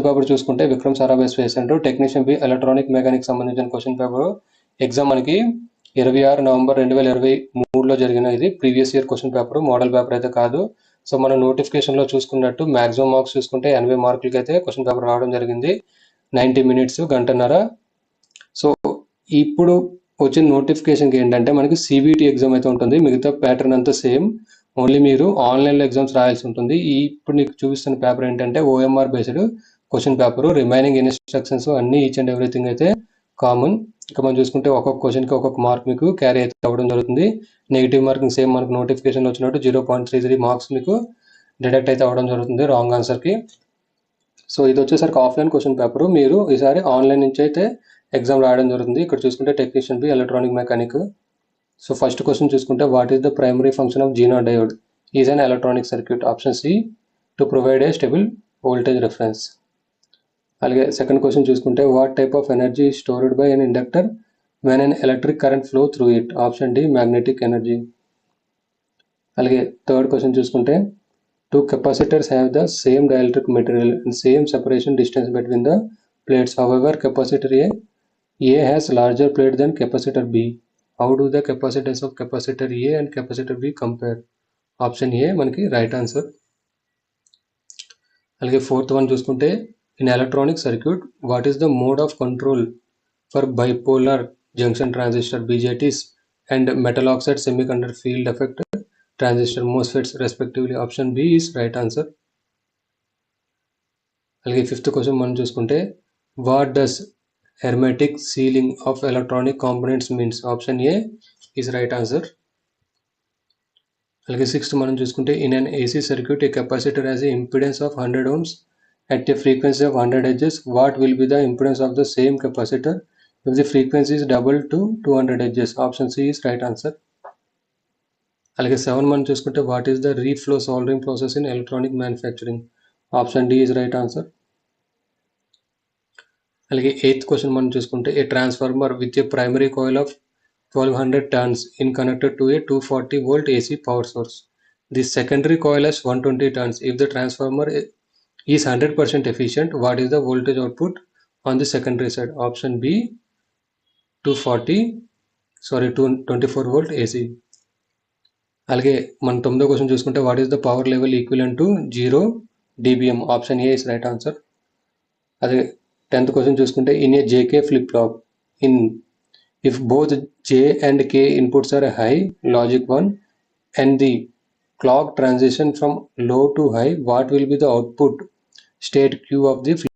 Paper చూసుకుంటే Vikram Sarabhai space centre technician B electronic mechanic సంబంధించిన question paper exam మనకి 26 November 2023లో జరిగిన ఇది previous year question paper, model paper అయితే కాదు. సో మనం నోటిఫికేషన్లో చూసుకున్నట్టు మ్యాక్సిమం మార్క్స్ చూసుకుంటే 80 మార్కులకి అయితే క్వశ్చన్ పేపర్ రావడం జరిగింది. 90 మినిట్స్, గంటన్నర. సో ఇప్పుడు వచ్చిన నోటిఫికేషన్కి ఏంటంటే మనకి సిబిటి ఎగ్జామ్ అయితే ఉంటుంది. మిగతా ప్యాటర్న్ అంతా సేమ్, ఓన్లీ మీరు ఆన్లైన్లో ఎగ్జామ్స్ రాయాల్సి ఉంటుంది. ఇప్పుడు నీకు చూపిస్తున్న పేపర్ ఏంటంటే OMR based question paper, remaining instructions అన్ని ఈచ్ అండ్ ఎవ్రీథింగ్ అయితే కామన్. ఇక మనం చూసుకుంటే ఒక్కొక్క క్వశ్చన్కి ఒక్కొక్క మార్క్ మీకు క్యారీ అయితే అవ్వడం జరుగుతుంది. నెగిటివ్ మార్కింగ్ సేమ్ మనకు నోటిఫికేషన్ వచ్చినట్టు 0.33 మార్క్స్ మీకు డిడక్ట్ అయితే అవ్వడం జరుగుతుంది రాంగ్ ఆన్సర్కి. సో ఇది వచ్చేసరికి ఆఫ్లైన్ క్వశ్చన్ పేపర్, మీరు ఈసారి ఆన్లైన్ నుంచి అయితే ఎగ్జామ్ రాయడం జరుగుతుంది. ఇక్కడ చూసుకుంటే technician B electronic mechanic. So first question చూసుకుంటే what is the primary function of zener diode is an electronic circuit? Option C, to provide a stable voltage reference. అలాగే సెకండ్ క్వశ్చన్ చూసుకుంటే what type of energy stored by an inductor when an electric current flow through it? Option D, magnetic energy. అలాగే third question చూసుకుంటే two capacitors have the same dielectric material and same separation distance between the plates. However capacitor A has larger plate then capacitor B. How do the capacitance of capacitor A and capacitor B compare? Option A మనకి right answer. అలాగే fourth one చూసుకుంటే in electronic circuit what is the mode of control for bipolar junction transistor BJTs and metal oxide semiconductor field effect transistor MOSFETs respectively? Option B is right answer. అలాగే fifth question మనం చూసుకుంటే what does hermetic sealing of electronic components means? Option A is right answer. అలాగే sixth మనం చూసుకుంటే in an AC circuit A capacitor has a impedance of 100 ohms at a frequency of 100 Hz. What will be the impedance of the same capacitor if the frequency is doubled to 200 Hz? Option C is right answer. అలాగే 7 మనం చూసుకుంటే what is the reflow soldering process in electronic manufacturing? Option D is right answer. అలాగే 8th question మనం చూసుకుంటే a transformer with a primary coil of 1200 turns in connected to a 240 volt AC power source. The secondary coil has 120 turns. If the transformer is 100% efficient, what is the voltage output on the secondary side? Option B, 224 volt AC. అలాగే మనం 9వ question చూసుకుంటే what is the power level equivalent to 0 dBm? Option A is right answer. అదే 10th question చూసుకుంటే in a JK flip flop if both J and K inputs are high, logic 1, and the clock transition from low to high, what will be the output state Q of the